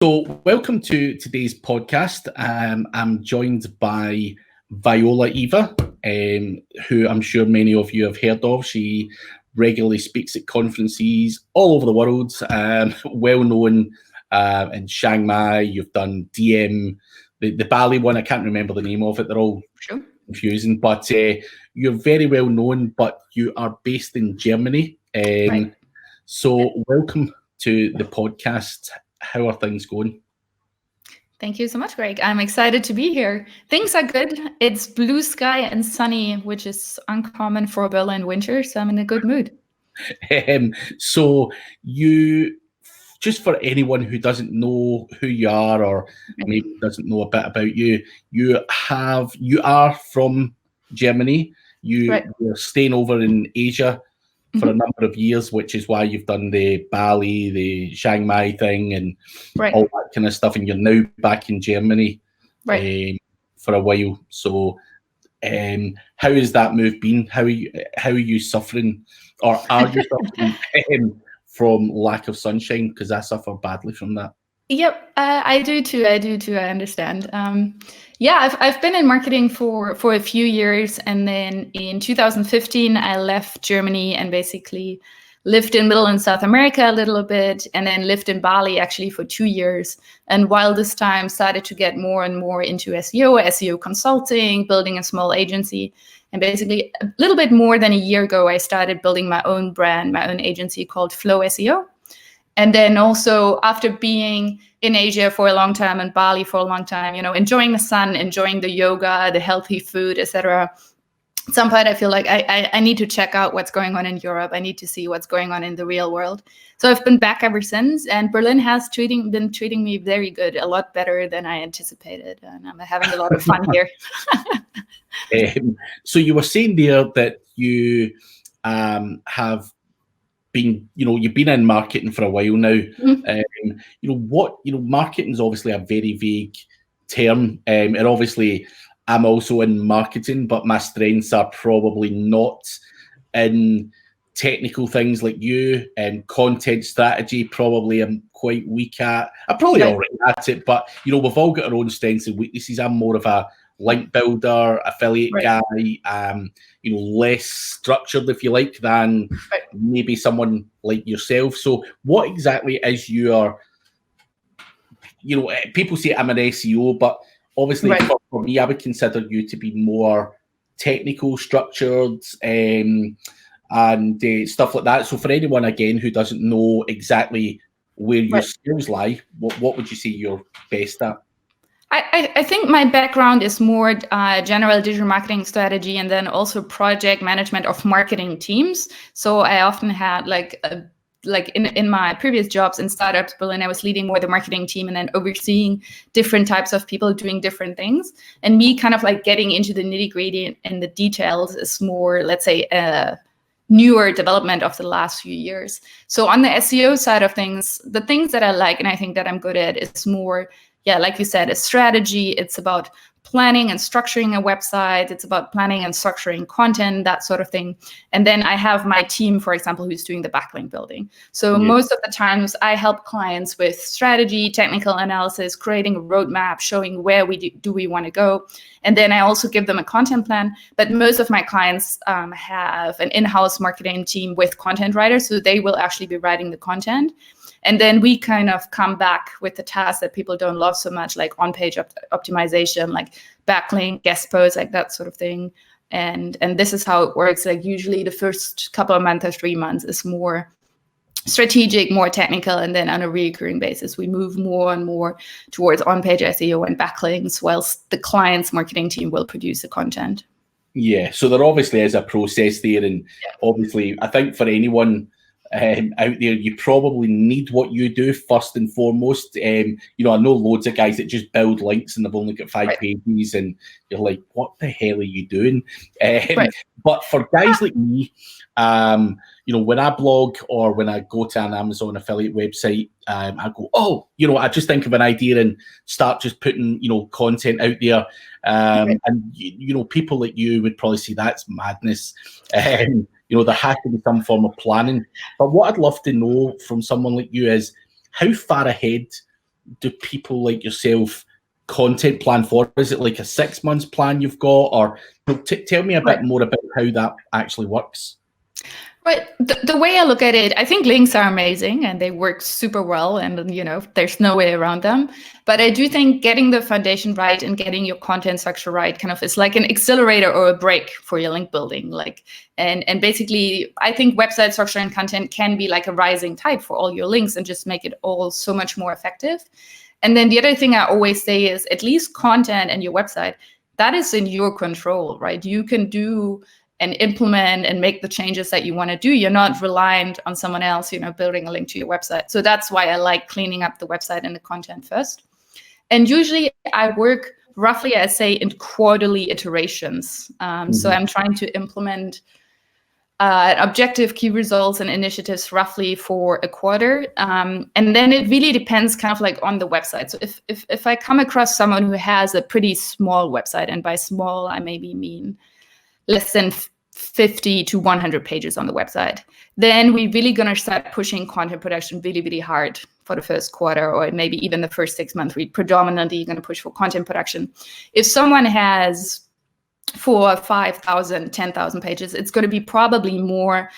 So, welcome to today's podcast. I'm joined by Viola Eva, who I'm sure many of you have heard of. She regularly speaks at conferences all over the world, well known in Chiang Mai. You've done DM, the Bali one, I can't remember the name of it. They're all confusing, but you're very well known, but you are based in Germany. Right. So, welcome to the podcast. How are things going? Thank you so much, Greg. I'm excited to be here. Things are good. It's blue sky and sunny, which is uncommon for Berlin winter, so I'm in a good mood. So you, just for anyone who doesn't know who you are or maybe doesn't know a bit about you, you are from Germany. You're staying over in Asia for a number of years, which is why you've done the Bali, the Chiang Mai thing, and all that kind of stuff. And you're now back in Germany for a while. So, how has that move been? How are you suffering, or are you suffering from lack of sunshine? Because I suffer badly from that. Yep, I do too. I understand. I've been in marketing for a few years, and then in 2015 I left Germany and basically lived in Middle and South America a little bit, and then lived in Bali actually for 2 years. And while this time started to get more and more into SEO consulting, building a small agency, and basically a little bit more than a year ago I started building my own brand, my own agency called Flow SEO. And then also after being in Asia for a long time and Bali for a long time, enjoying the sun, enjoying the yoga, the healthy food, etc. At some point I feel like I need to check out what's going on in Europe. I need to see what's going on in the real world. So I've been back ever since, and Berlin has been treating me very good, a lot better than I anticipated. And I'm having a lot of fun here. So you were saying there that you have been, you've been in marketing for a while now. Marketing is obviously a very vague term, and obviously I'm also in marketing, but my strengths are probably not in technical things like you, and content strategy probably I'm quite weak at. I'm probably all right at it, but we've all got our own strengths and weaknesses. I'm more of a link builder, affiliate guy, less structured, if you like, than maybe someone like yourself. So what exactly is your, people say I'm an SEO, but obviously for me, I would consider you to be more technical, structured, and stuff like that. So for anyone, again, who doesn't know exactly where your skills lie, what would you say you're best at? I think my background is more general digital marketing strategy, and then also project management of marketing teams. So I often had in my previous jobs in startups, Berlin, I was leading more the marketing team and then overseeing different types of people doing different things. And me kind of getting into the nitty-gritty and the details is more, let's say, newer development of the last few years. So on the SEO side of things, the things that I like and I think that I'm good at is more, like you said, a strategy. It's about planning and structuring a website. It's about planning and structuring content, that sort of thing. And then I have my team, for example, who's doing the backlink building. So most of the times I help clients with strategy, technical analysis, creating a roadmap, showing where we want to go. And then I also give them a content plan. But most of my clients have an in-house marketing team with content writers. So they will actually be writing the content. And then we kind of come back with the tasks that people don't love so much, like on-page optimization, like backlink, guest posts, like that sort of thing. And this is how it works. Like usually the first couple of months or 3 months is more strategic, more technical. And then on a recurring basis, we move more and more towards on-page SEO and backlinks, whilst the client's marketing team will produce the content. Yeah, so there obviously is a process there. And obviously, I think for anyone out there, you probably need what you do first and foremost. I know loads of guys that just build links and they've only got 5 pages, and you're like, what the hell are you doing? But for guys like me, when I blog or when I go to an Amazon affiliate website, I go, I just think of an idea and start just putting, content out there. And, people like you would probably say that's madness. There has to be some form of planning. But what I'd love to know from someone like you is, how far ahead do people like yourself content plan for? Is it like a 6 months plan you've got, or tell me a bit more about how that actually works? Right. The way I look at it, I think links are amazing and they work super well, and there's no way around them. But I do think getting the foundation right and getting your content structure right kind of is like an accelerator or a brake for your link building. And basically, I think website structure and content can be like a rising tide for all your links and just make it all so much more effective. And then the other thing I always say is, at least content and your website, that is in your control, right? You can do and implement and make the changes that you want to do. You're not reliant on someone else, building a link to your website. So that's why I like cleaning up the website and the content first. And usually I work roughly, I say, in quarterly iterations. So I'm trying to implement objective key results and initiatives roughly for a quarter. And then it really depends kind of like on the website. So if I come across someone who has a pretty small website, and by small, I maybe mean less than 50 to 100 pages on the website, then we're really going to start pushing content production really, really hard for the first quarter, or maybe even the first 6 months. We predominantly going to push for content production. If someone has 4,000, 5,000, 10,000 pages, it's going to be probably more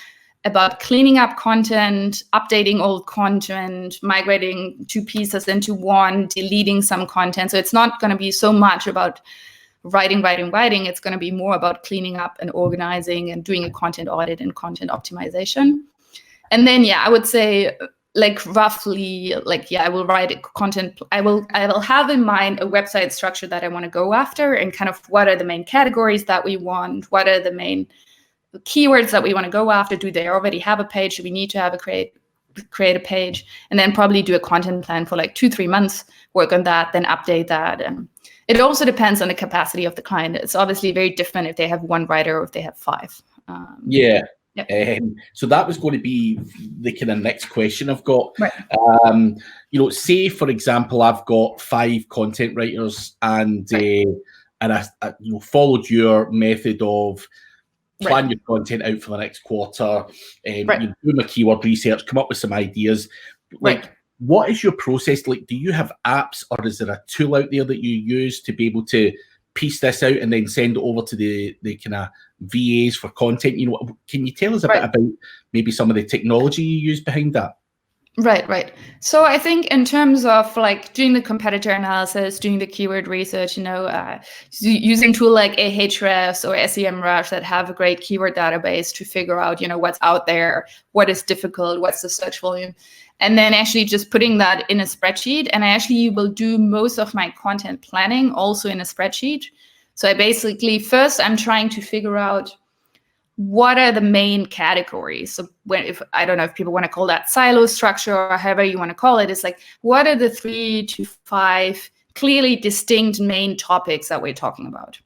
about cleaning up content, updating old content, migrating two pieces into one, deleting some content. So it's not going to be so much about writing. It's going to be more about cleaning up and organizing and doing a content audit and content optimization. And then, I would say roughly, I will write content. I will have in mind a website structure that I want to go after, and kind of what are the main categories that we want, what are the main keywords that we want to go after. Do they already have a page? Do we need to have create a page? And then probably do a content plan for 2-3 months, work on that, then update that. And it also depends on the capacity of the client. It's obviously very different if they have one writer or if they have 5. So that was going to be the kind of next question I've got. Right. Say for example, I've got 5 content writers, and I followed your method of plan your content out for the next quarter, do my keyword research, come up with some ideas. What is your process like? Do you have apps, or is there a tool out there that you use to be able to piece this out and then send it over to the kind of VAs for content? Can you tell us a bit about maybe some of the technology you use behind that? Right. So I think in terms of doing the competitor analysis, doing the keyword research, using tool like Ahrefs or SEMrush that have a great keyword database to figure out, what's out there, what is difficult, what's the search volume, and then actually just putting that in a spreadsheet. And I actually will do most of my content planning also in a spreadsheet. So I basically, first I'm trying to figure out what are the main categories. So I don't know if people want to call that silo structure or however you want to call it, it's what are the 3 to 5 clearly distinct main topics that we're talking about?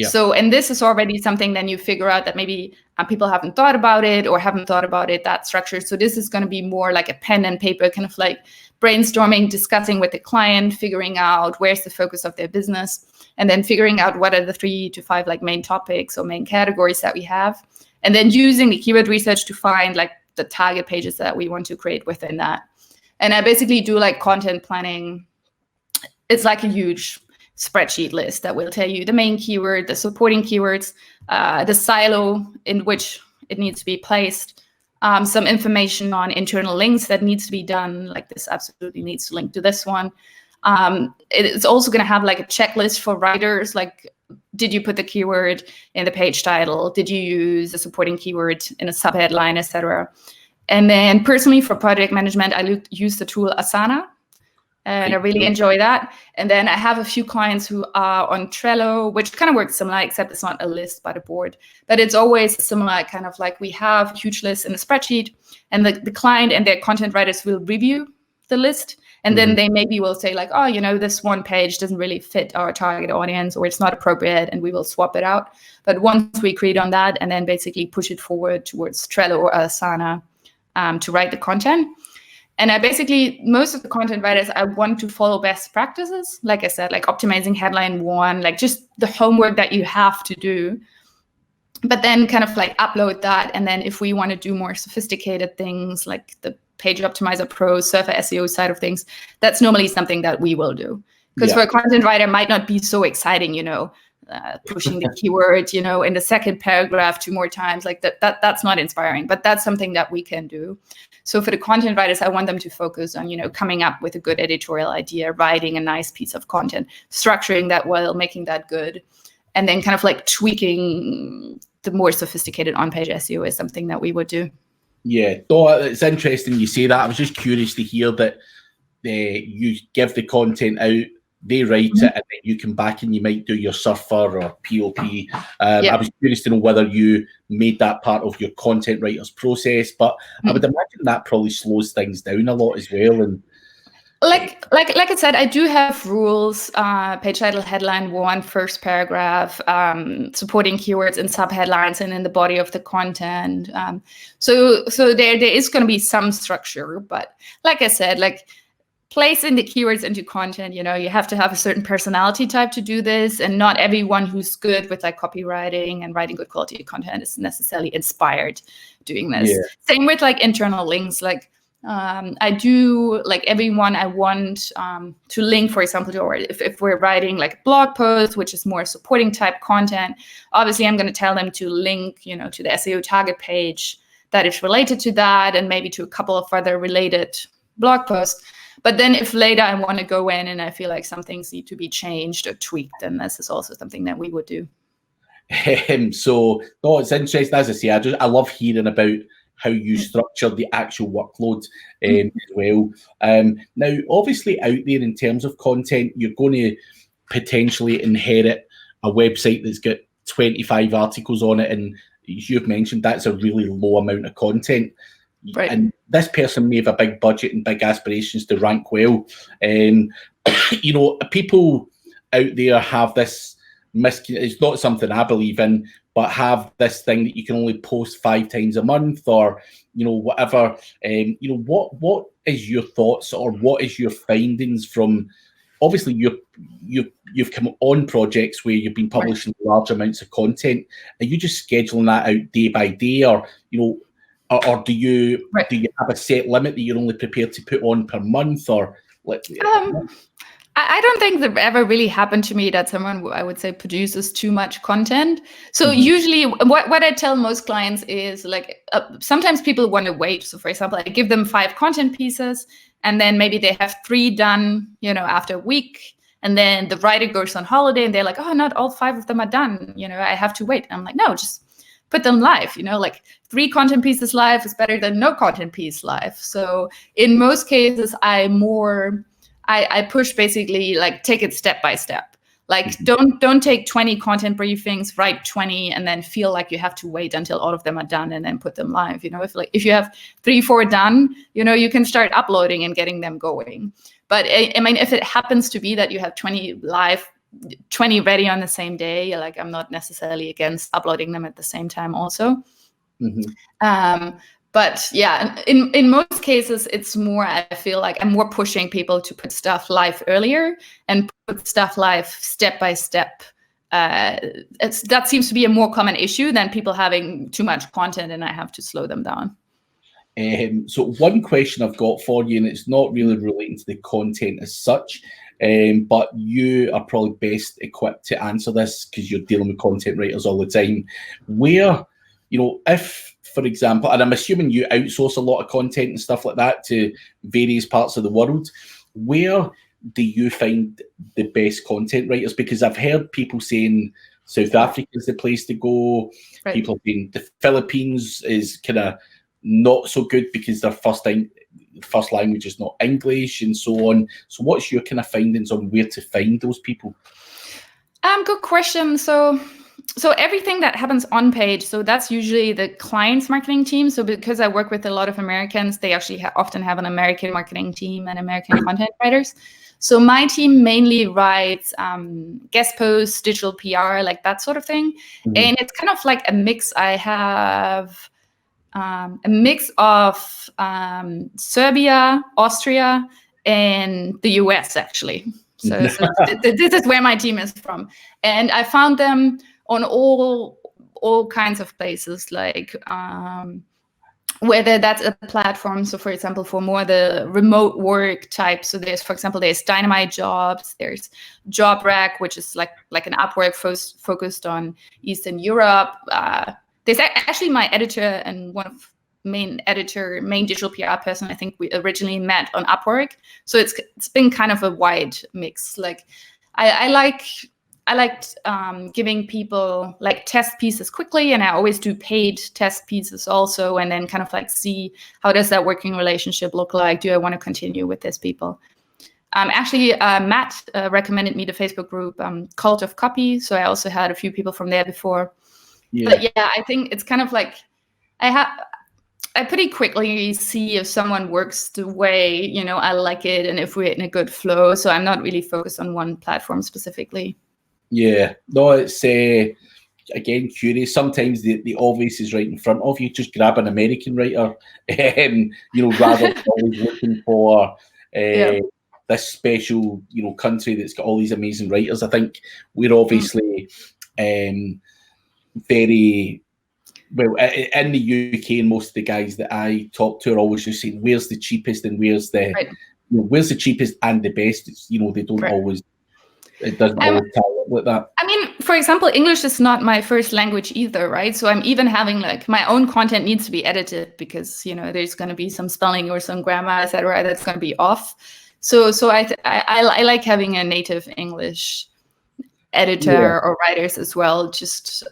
So, and this is already something then you figure out that maybe people haven't thought about it or haven't thought about it that structured. So this is going to be more like a pen and paper kind of brainstorming, discussing with the client, figuring out where's the focus of their business, and then figuring out what are the 3 to 5 main topics or main categories that we have. And then using the keyword research to find the target pages that we want to create within that. And I basically do content planning. It's a huge spreadsheet list that will tell you the main keyword, the supporting keywords, the silo in which it needs to be placed, some information on internal links that needs to be done, this absolutely needs to link to this one. It's also going to have a checklist for writers, did you put the keyword in the page title? Did you use a supporting keyword in a subheadline, etc.? And then personally for project management, I use the tool Asana. And I really enjoy that. And then I have a few clients who are on Trello, which kind of works similar, except it's not a list but a board. But it's always similar, kind of we have huge lists in a spreadsheet, and the client and their content writers will review the list. And then they maybe will say this one page doesn't really fit our target audience, or it's not appropriate, and we will swap it out. But once we create on that, and then basically push it forward towards Trello or Asana to write the content. And I basically, most of the content writers, I want to follow best practices. Like I said, optimizing headline 1, just the homework that you have to do. But then kind of upload that. And then if we want to do more sophisticated things, like the Page Optimizer Pro, Surfer SEO side of things, that's normally something that we will do. Because for a content writer, it might not be so exciting, pushing the keyword, in the second paragraph 2 more times, like that's not inspiring, but that's something that we can do. So for the content writers, I want them to focus on, coming up with a good editorial idea, writing a nice piece of content, structuring that well, making that good, and then kind of like tweaking the more sophisticated on-page SEO is something that we would do. Yeah, no, it's interesting you say that. I was just curious to hear that you give the content out, they write it, and then you come back and you might do your surfer or POP. I was curious to know whether you made that part of your content writer's process, but I would imagine that probably slows things down a lot as well. And like I said, I do have rules, page title, headline 1, first paragraph, supporting keywords and subheadlines and in the body of the content. So there is going to be some structure, but like I said, like placing the keywords into content, you have to have a certain personality type to do this, and not everyone who's good with like copywriting and writing good quality content is necessarily inspired doing this. Yeah. Same with like internal links, like I do, like everyone I want to link, for example, to, or if we're writing like a blog post, which is more supporting type content, obviously I'm going to tell them to link, to the SEO target page that is related to that, and maybe to a couple of other related blog posts. But then if later I want to go in and I feel like some things need to be changed or tweaked, then this is also something that we would do. So, no, it's interesting. As I say, I love hearing about how you structure the actual workload as well. Now, obviously out there in terms of content, you're going to potentially inherit a website that's got 25 articles on it. And as you've mentioned, that's a really low amount of content. Right. And this person may have a big budget and big aspirations to rank well. People out there have this it's not something I believe in, but have this thing that you can only post 5 times a month, or whatever. What is your thoughts, or what is your findings from? Obviously, you've come on projects where you've been publishing large amounts of content. Are you just scheduling that out day by day, or or do you have a set limit that you're only prepared to put on per month, or I don't think that ever really happened to me that someone, I would say, produces too much content. So usually what I tell most clients is like, sometimes people want to wait. So for example, I give them 5 content pieces, and then maybe they have 3 done, after a week. And then the writer goes on holiday and they're like, oh, not all 5 of them are done. I have to wait. And I'm like, no, just put them live, like 3 content pieces live is better than no content piece live. So in most cases, I push basically like take it step by step. Like don't take 20 content briefings, write 20, and then feel like you have to wait until all of them are done and then put them live. If you have 3-4 done, you can start uploading and getting them going. But I mean, if it happens to be that you have 20 live, 20 ready on the same day, like I'm not necessarily against uploading them at the same time also. But yeah, in most cases, it's more, I feel like I'm more pushing people to put stuff live earlier and put stuff live step by step. That seems to be a more common issue than people having too much content and I have to slow them down. So one question I've got for you, and it's not really relating to the content as such, but you are probably best equipped to answer this because you're dealing with content writers all the time. Where, if, for example, and I'm assuming you outsource a lot of content and stuff like that to various parts of the world, where do you find the best content writers? Because I've heard people saying South Africa is the place to go. Right. People saying the Philippines is kind of not so good because their first language is not English, and so on. So what's your kind of findings on where to find those people? Good question. So everything that happens on page, so that's usually the client's marketing team. So because I work with a lot of Americans, they actually often have an American marketing team and American content writers. So my team mainly writes guest posts, digital PR, like that sort of thing. And it's kind of like a mix. I have a mix of Serbia, Austria, and the US, actually. So this is where my team is from. And I found them on all kinds of places, like whether that's a platform, so for example, for more the remote work type, so there's, for example, there's Dynamite Jobs, there's JobRack, which is like an Upwork focused on Eastern Europe. There's actually my editor and one of main digital PR person, I think we originally met on Upwork. So it's been kind of a wide mix. Like I liked giving people like test pieces quickly, and I always do paid test pieces also, and then kind of like see how does that working relationship look like? Do I want to continue with these people? Actually, Matt recommended me the Facebook group Cult of Copy, so I also had a few people from there before. Yeah. But yeah, I think it's kind of like I pretty quickly see if someone works the way, I like it, and if we're in a good flow. So I'm not really focused on one platform specifically. Yeah, no, it's again curious. Sometimes the obvious is right in front of you. Just grab an American writer, rather than always looking for this special, country that's got all these amazing writers. I think we're obviously very well in the UK, and most of the guys that I talk to are always just saying, "Where's the cheapest and where's the where's the cheapest and the best?" It's, they don't always. It doesn't always tie up with that. I mean, for example, English is not my first language either, right? So I'm even having like my own content needs to be edited because there's going to be some spelling or some grammar, etc. that's going to be off. So I like having a native English editor or writers as well. Just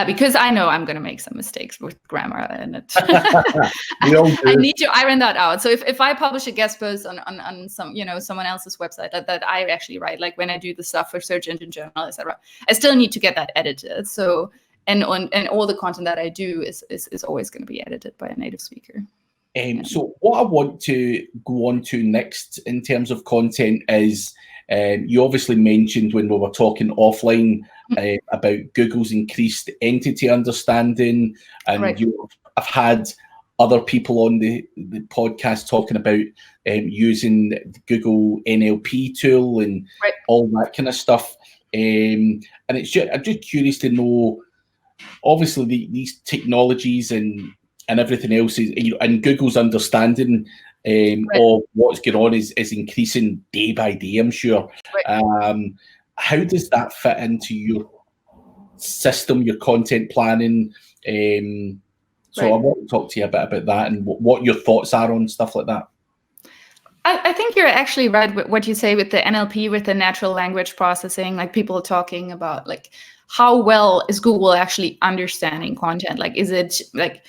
because I know I'm going to make some mistakes with grammar, and I need to iron that out. So if I publish a guest post on some someone else's website that I actually write, like when I do the stuff for Search Engine Journal, etc., I still need to get that edited. So and all the content that I do is always going to be edited by a native speaker. So what I want to go on to next in terms of content is you obviously mentioned when we were talking offline about Google's increased entity understanding, and I've had other people on the podcast talking about using the Google NLP tool and all that kind of stuff. And I'm just curious to know, obviously these technologies and everything else is, and Google's understanding of what's going on is increasing day by day, I'm sure. How does that fit into your system, your content planning? So I want to talk to you a bit about that and what your thoughts are on stuff like that. I think you're actually right with what you say with the NLP, with the natural language processing, like people talking about like how well is Google actually understanding content? Like, is it like,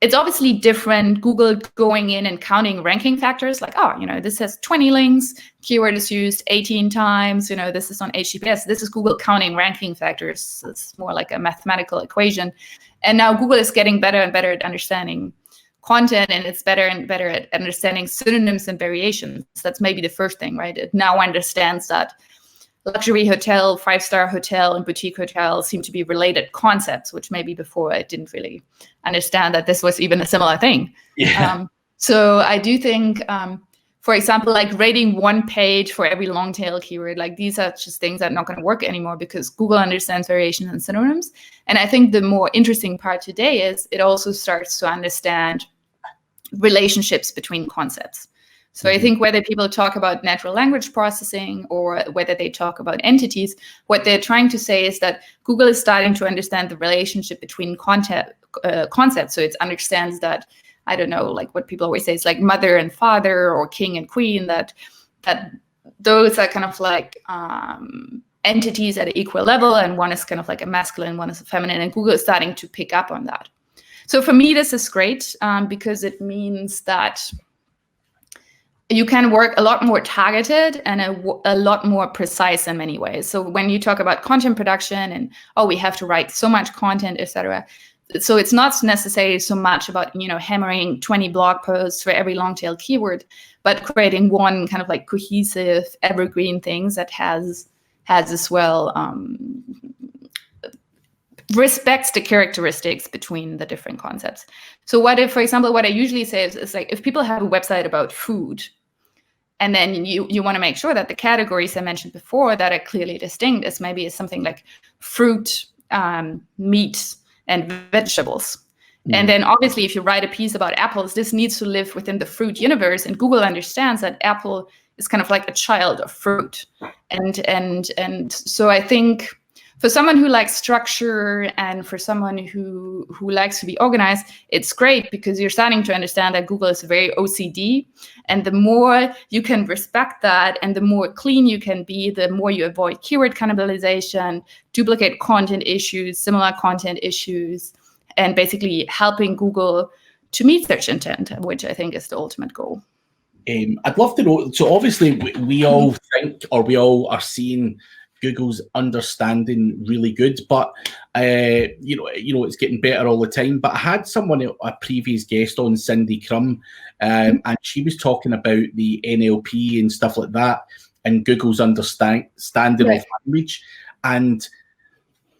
it's obviously different. Google going in and counting ranking factors, like, this has 20 links, keyword is used 18 times, this is on HTTPS. This is Google counting ranking factors. It's more like a mathematical equation. And now Google is getting better and better at understanding content, and it's better and better at understanding synonyms and variations. That's maybe the first thing, right? It now understands that luxury hotel, 5-star hotel, and boutique hotel seem to be related concepts, which maybe before I didn't really understand that this was even a similar thing. So I do think, for example, like rating one page for every long tail keyword, like these are just things that are not going to work anymore because Google understands variations and synonyms. And I think the more interesting part today is it also starts to understand relationships between concepts. So I think whether people talk about natural language processing or whether they talk about entities, what they're trying to say is that Google is starting to understand the relationship between concepts. So it understands that, I don't know, like what people always say is like mother and father or king and queen, that those are kind of like entities at an equal level, and one is kind of like a masculine, one is a feminine, and Google is starting to pick up on that. So for me, this is great because it means that you can work a lot more targeted and a lot more precise in many ways. So when you talk about content production and, we have to write so much content, etc. So it's not necessarily so much about, hammering 20 blog posts for every long tail keyword, but creating one kind of like cohesive evergreen things that has as well respects the characteristics between the different concepts. So for example, what I usually say is like, if people have a website about food, and then you want to make sure that the categories I mentioned before that are clearly distinct is maybe something like fruit, meat, and vegetables. And then obviously, if you write a piece about apples, this needs to live within the fruit universe. And Google understands that apple is kind of like a child of fruit. And so I think for someone who likes structure and for someone who likes to be organized, it's great because you're starting to understand that Google is very OCD. And the more you can respect that and the more clean you can be, the more you avoid keyword cannibalization, duplicate content issues, similar content issues, and basically helping Google to meet search intent, which I think is the ultimate goal. I'd love to know, so obviously we all think, or we all are seeing Google's understanding really good, but you know, it's getting better all the time. But I had someone, a previous guest on, Cindy Crum, and she was talking about the NLP and stuff like that, and Google's understanding of language. And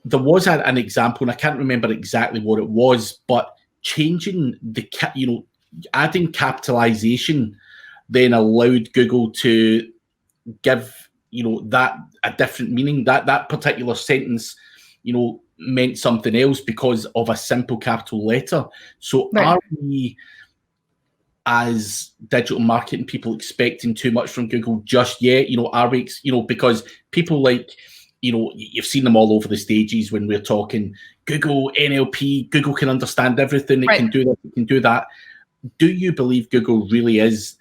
there was an example, and I can't remember exactly what it was, but changing the, adding capitalization then allowed Google to give, that a different meaning. That particular sentence, meant something else because of a simple capital letter. So are we, as digital marketing people, expecting too much from Google just yet? Are we, because people like, you've seen them all over the stages when we're talking Google NLP, Google can understand everything, it can do this, it can do that. Do you believe Google really is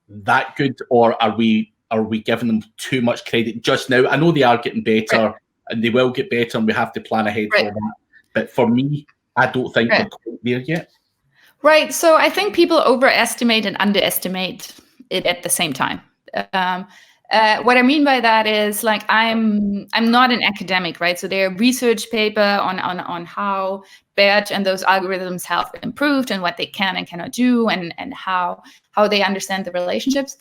that good, or are we giving them too much credit just now? I know they are getting better and they will get better and we have to plan ahead for that. But for me, I don't think they're quite there yet. Right. So I think people overestimate and underestimate it at the same time. What I mean by that is, like, I'm not an academic, right? So there are research paper on how BERT and those algorithms have improved and what they can and cannot do, and how they understand the relationships.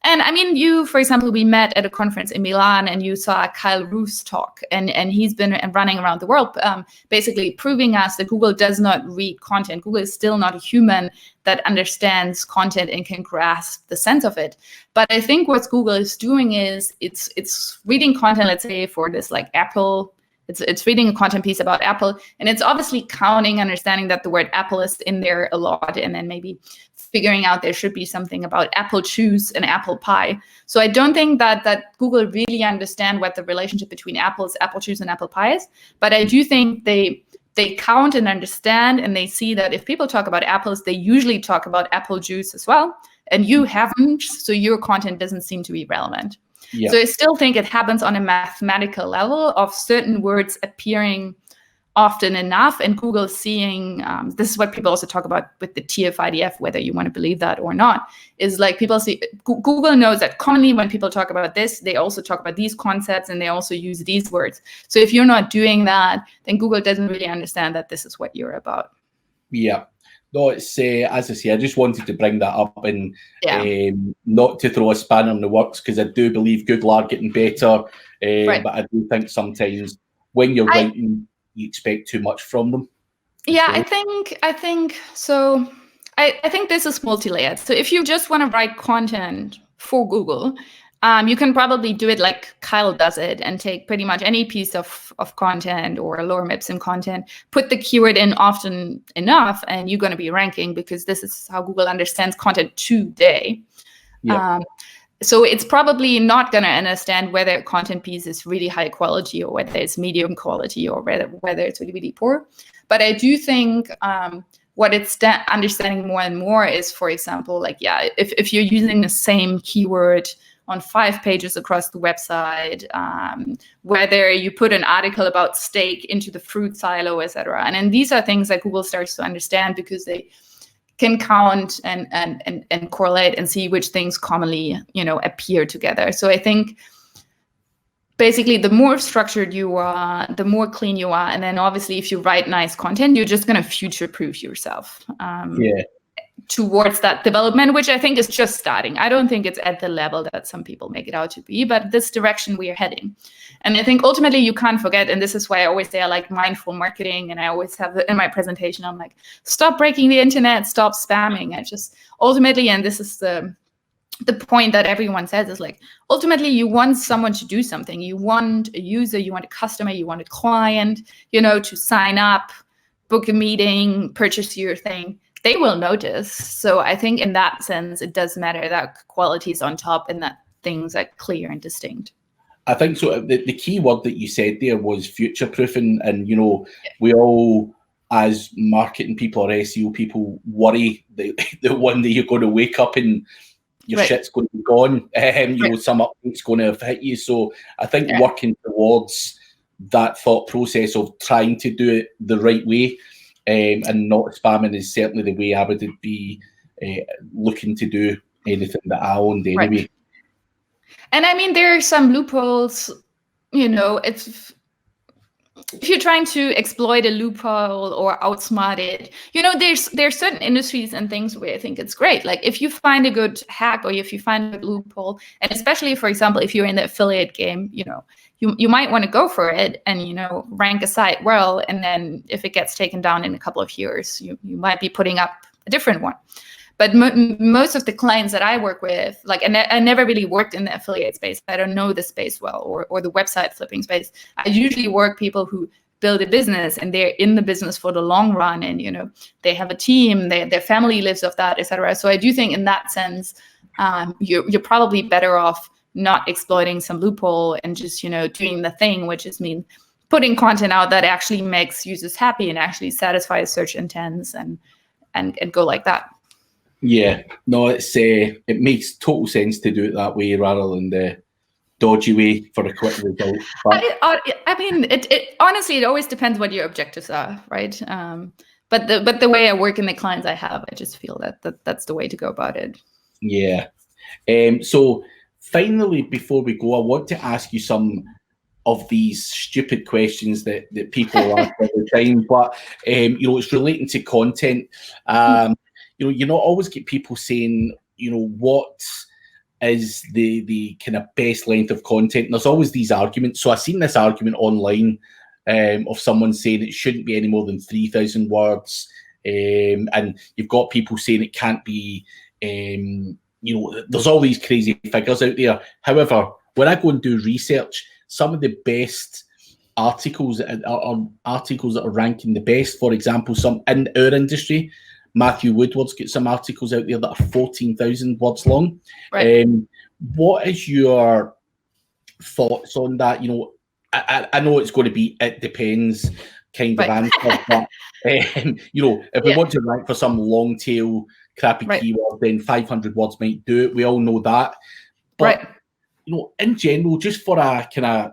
And I mean, for example, we met at a conference in Milan and you saw Kyle Roof's talk, and he's been running around the world, basically proving us that Google does not read content. Google is still not a human that understands content and can grasp the sense of it. But I think what Google is doing is it's reading content, let's say for this, like Apple, it's reading a content piece about Apple, and it's obviously counting, understanding that the word Apple is in there a lot, and then maybe figuring out there should be something about apple juice and apple pie. So I don't think that Google really understand what the relationship between apples, apple juice, and apple pie is. But I do think they count and understand, and they see that if people talk about apples, they usually talk about apple juice as well. And you haven't, so your content doesn't seem to be relevant. Yeah. So I still think it happens on a mathematical level of certain words appearing often enough, and Google seeing, this is what people also talk about with the TF-IDF, whether you want to believe that or not, is like people see, Google knows that commonly when people talk about this, they also talk about these concepts and they also use these words. So if you're not doing that, then Google doesn't really understand that this is what you're about. Yeah. No, it's, as I say, I just wanted to bring that up and not to throw a spanner in the works, because I do believe Google are getting better, but I do think sometimes when you're writing, you expect too much from them. Yeah, I think so. I think this is multi-layered. So if you just want to write content for Google, you can probably do it like Kyle does it and take pretty much any piece of content or lower MIPSIM content, put the keyword in often enough, and you're going to be ranking, because this is how Google understands content today. Yeah. So it's probably not going to understand whether a content piece is really high quality or whether it's medium quality or whether it's really, really poor. But I do think what it's understanding more and more is, for example, like, if you're using the same keyword on 5 pages across the website, whether you put an article about steak into the fruit silo, etc. And then these are things that Google starts to understand, because they can count and correlate and see which things commonly, appear together. So I think basically the more structured you are, the more clean you are. And then obviously if you write nice content, you're just going to future-proof yourself towards that development, which I think is just starting. I don't think it's at the level that some people make it out to be, but this direction we are heading. And I think ultimately you can't forget, and this is why I always say I like mindful marketing, and I always have it in my presentation, I'm like, stop breaking the internet, stop spamming. I just ultimately, and this is the point that everyone says, is like, ultimately you want someone to do something. You want a user, you want a customer, you want a client, to sign up book a meeting, purchase your thing, they will notice. So I think in that sense, it does matter that quality is on top and that things are clear and distinct. I think so. The key word that you said there was future proofing, and we all, as marketing people or SEO people, worry the one day you're going to wake up and your shit's going to be gone. Some update's going to have hit you. So I think working towards that thought process of trying to do it the right way and not spamming is certainly the way I would be looking to do anything that I owned anyway. Right. And I mean, there are some loopholes, if you're trying to exploit a loophole or outsmart it, there's certain industries and things where I think it's great. Like if you find a good hack or if you find a good loophole, and especially, for example, if you're in the affiliate game, you might want to go for it and, rank a site well. And then if it gets taken down in a couple of years, you might be putting up a different one. But most of the clients that I work with, and I never really worked in the affiliate space. I don't know the space well, or the website flipping space. I usually work people who build a business and they're in the business for the long run, and they have a team, their family lives off that, etc. So I do think in that sense, you're probably better off not exploiting some loophole and just doing the thing, which is putting content out that actually makes users happy and actually satisfies search intents and go like that. Yeah, no, it makes total sense to do it that way rather than the dodgy way for a quick result. But I mean, it honestly, it always depends what your objectives are, right? But the way I work and the clients I have, I just feel that's the way to go about it. Yeah. So finally, before we go, I want to ask you some of these stupid questions that people ask all the time, but it's relating to content. You not always get people saying, what is the kind of best length of content. And there's always these arguments. So I've seen this argument online of someone saying it shouldn't be any more than 3,000 words. And you've got people saying it can't be, there's all these crazy figures out there. However, when I go and do research, some of the best articles are articles that are ranking the best. For example, some in our industry, Matthew Woodward's got some articles out there that are 14,000 words long. Right. What is your thoughts on that? I know it's going to be, it depends kind of answer, but if we want to rank for some long tail crappy keyword, then 500 words might do it. We all know that. But, in general, just for a kind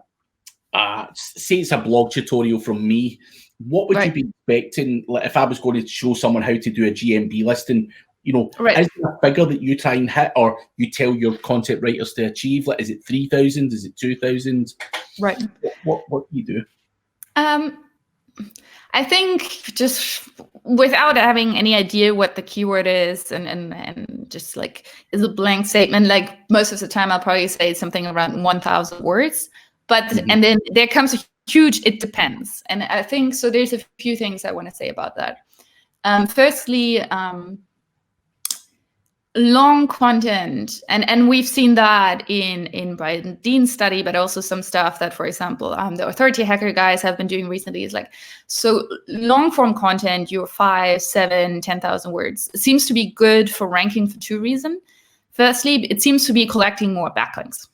of, say it's a blog tutorial from me, what would you be expecting? Like if I was going to show someone how to do a GMB listing, is there a figure that you try and hit or you tell your content writers to achieve? Like, is it 3,000? Is it 2,000? Right. What do you do? I think just without having any idea what the keyword is and just like is a blank statement, like most of the time I'll probably say something around 1,000 words. But and then there comes a huge it depends. And I think so there's a few things I want to say about that. Firstly, long content, and we've seen that in Brian Dean's study, but also some stuff that, for example, the authority hacker guys have been doing recently is like, so long form content, your 5, 7, 10,000 words, seems to be good for ranking for two reasons. Firstly, it seems to be collecting more backlinks.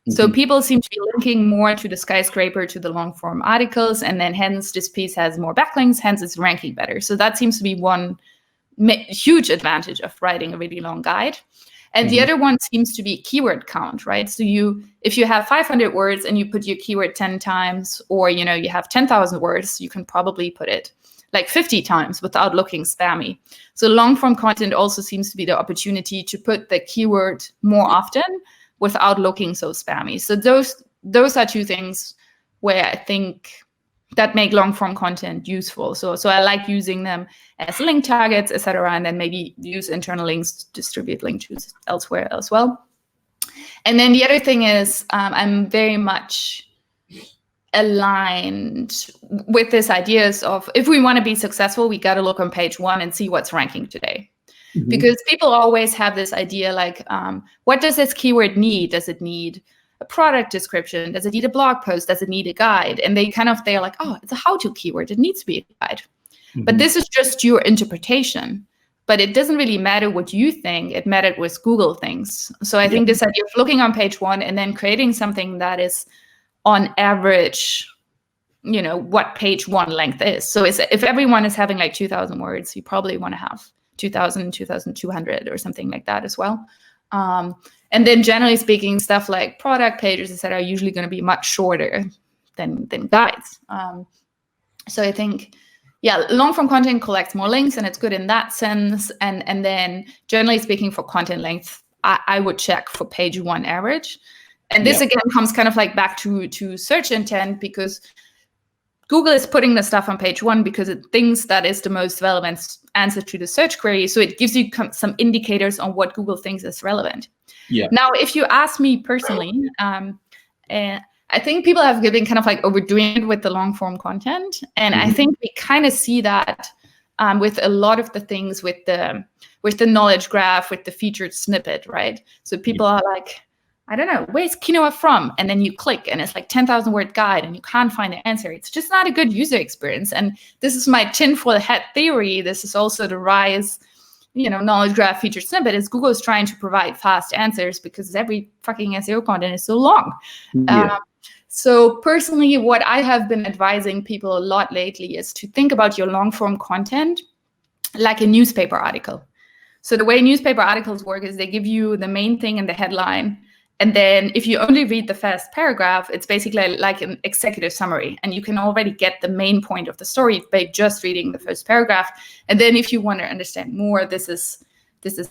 So people seem to be linking more to the skyscraper, to the long form articles, and then hence this piece has more backlinks, hence it's ranking better. So that seems to be one huge advantage of writing a really long guide. And the other one seems to be keyword count, right? So if you have 500 words and you put your keyword 10 times, or you have 10,000 words, you can probably put it like 50 times without looking spammy. So long form content also seems to be the opportunity to put the keyword more often without looking so spammy. So those are two things where I think that make long form content useful. So I like using them as link targets, etc., and then maybe use internal links to distribute links elsewhere as well. And then the other thing is I'm very much aligned with this ideas of if we want to be successful, we got to look on page 1 and see what's ranking today. Because people always have this idea like, what does this keyword need? Does it need a product description? Does it need a blog post? Does it need a guide? And they're like, oh, it's a how-to keyword. It needs to be a guide. But this is just your interpretation. But it doesn't really matter what you think. It mattered what Google thinks. So I think this idea of looking on page one and then creating something that is on average, what page one length is. So if everyone is having like 2,000 words, you probably want to have 2,000, 2,200 or something like that as well. And then generally speaking, stuff like product pages, etc., are usually going to be much shorter than guides. So I think, long form content collects more links, and it's good in that sense. And then generally speaking, for content length, I would check for page one average. And this again comes kind of like back to search intent, because Google is putting the stuff on page one because it thinks that is the most relevant answer to the search query. So it gives you some indicators on what Google thinks is relevant. Yeah. Now, if you ask me personally, I think people have been kind of like overdoing it with the long form content. And I think we kind of see that with a lot of the things with the knowledge graph, with the featured snippet, right? So people are like, I don't know, where's quinoa from? And then you click and it's like 10,000 word guide and you can't find the answer. It's just not a good user experience. And this is my tinfoil hat theory. This is also the rise, knowledge graph featured snippet is Google is trying to provide fast answers because every fucking SEO content is so long. So personally, what I have been advising people a lot lately is to think about your long form content like a newspaper article. So the way newspaper articles work is they give you the main thing in the headline. And then if you only read the first paragraph, it's basically like an executive summary. And you can already get the main point of the story by just reading the first paragraph. And then if you want to understand more, this is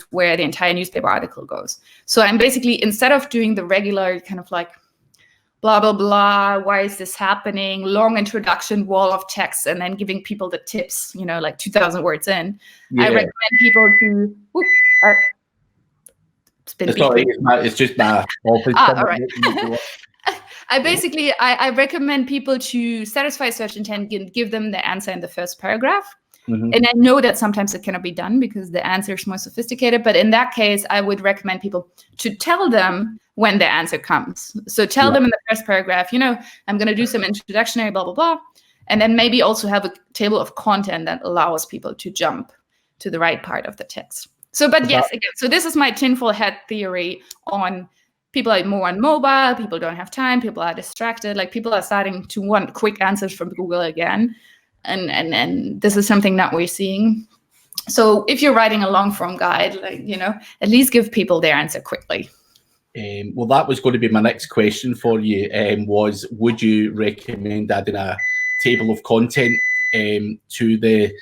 where the entire newspaper article goes. So I'm basically, instead of doing the regular kind of like, blah, blah, blah, why is this happening, long introduction, wall of text, and then giving people the tips, like 2,000 words in, I recommend people to... It's just my office. All right. I recommend people to satisfy search intent and give them the answer in the first paragraph. And I know that sometimes it cannot be done because the answer is more sophisticated. But in that case, I would recommend people to tell them when the answer comes. So tell them in the first paragraph, I'm going to do some introductory, blah, blah, blah. And then maybe also have a table of content that allows people to jump to the right part of the text. So, but yes, again, so this is my tinfoil hat theory on people are more on mobile, people don't have time, people are distracted, like people are starting to want quick answers from Google again. And this is something that we're seeing. So if you're writing a long form guide, at least give people their answer quickly. Well, that was going to be my next question for you, was would you recommend adding a table of content to the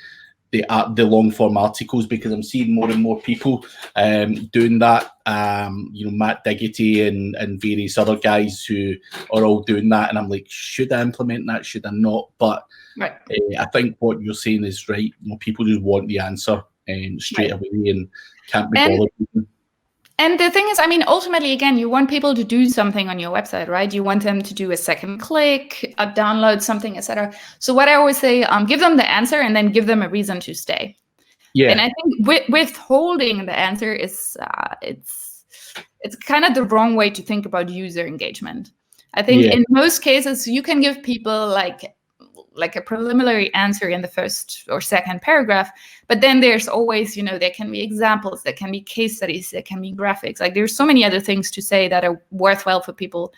long form articles, because I'm seeing more and more people doing that. Matt Diggity and various other guys who are all doing that, and I'm like, should I implement that? Should I not? But I think what you're saying is right. People just want the answer straight away and can't be bothered. And the thing is, ultimately, again, you want people to do something on your website, right? You want them to do a second click, download something, etc. So what I always say, give them the answer and then give them a reason to stay. Yeah. And I think withholding the answer is, it's kind of the wrong way to think about user engagement. I think in most cases, you can give people like a preliminary answer in the first or second paragraph, but then there's always, there can be examples, there can be case studies, there can be graphics. Like there's so many other things to say that are worthwhile for people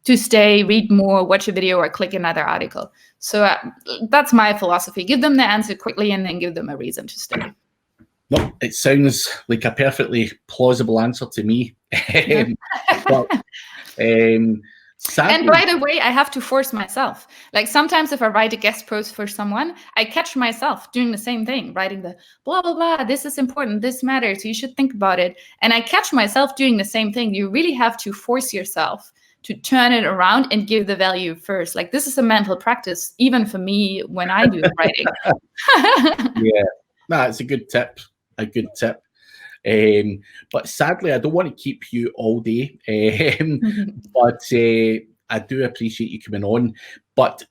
to stay, read more, watch a video, or click another article. So that's my philosophy. Give them the answer quickly and then give them a reason to stay. No, it sounds like a perfectly plausible answer to me. Sadly. And by the way, I have to force myself. Like sometimes if I write a guest post for someone, I catch myself doing the same thing, writing the blah, blah, blah, this is important, this matters, you should think about it. And I catch myself doing the same thing. You really have to force yourself to turn it around and give the value first. Like this is a mental practice, even for me when I do the writing. It's a good tip. But sadly, I don't want to keep you all day. But I do appreciate you coming on. But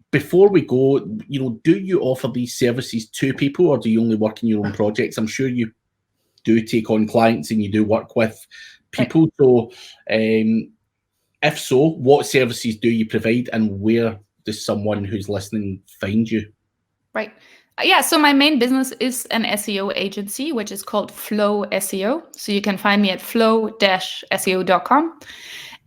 before we go, do you offer these services to people, or do you only work in your own projects? I'm sure you do take on clients and you do work with people. So if so, what services do you provide, and where does someone who's listening find you? Right. Yeah, so my main business is an SEO agency, which is called Flow SEO. So you can find me at flow-seo.com.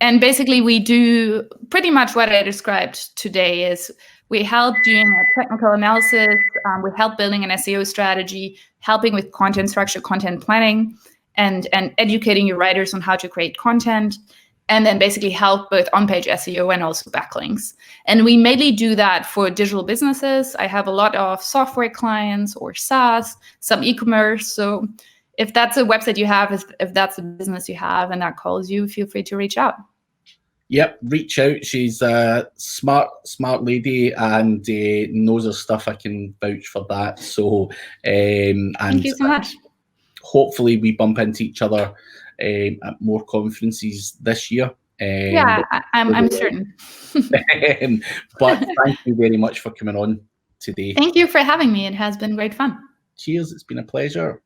And basically we do pretty much what I described today. Is we help doing a technical analysis, we help building an SEO strategy, helping with content structure, content planning, and educating your writers on how to create content, and then basically help both on-page SEO and also backlinks. And we mainly do that for digital businesses. I have a lot of software clients or SaaS, some e-commerce. So if that's a website you have, if that's a business you have and that calls you, feel free to reach out. Yep, reach out. She's a smart lady and knows her stuff. I can vouch for that. So, and thank you so much. Hopefully we bump into each other at more conferences this year. Yeah, I'm certain. But thank you very much for coming on today. Thank you for having me. It has been great fun. Cheers. It's been a pleasure.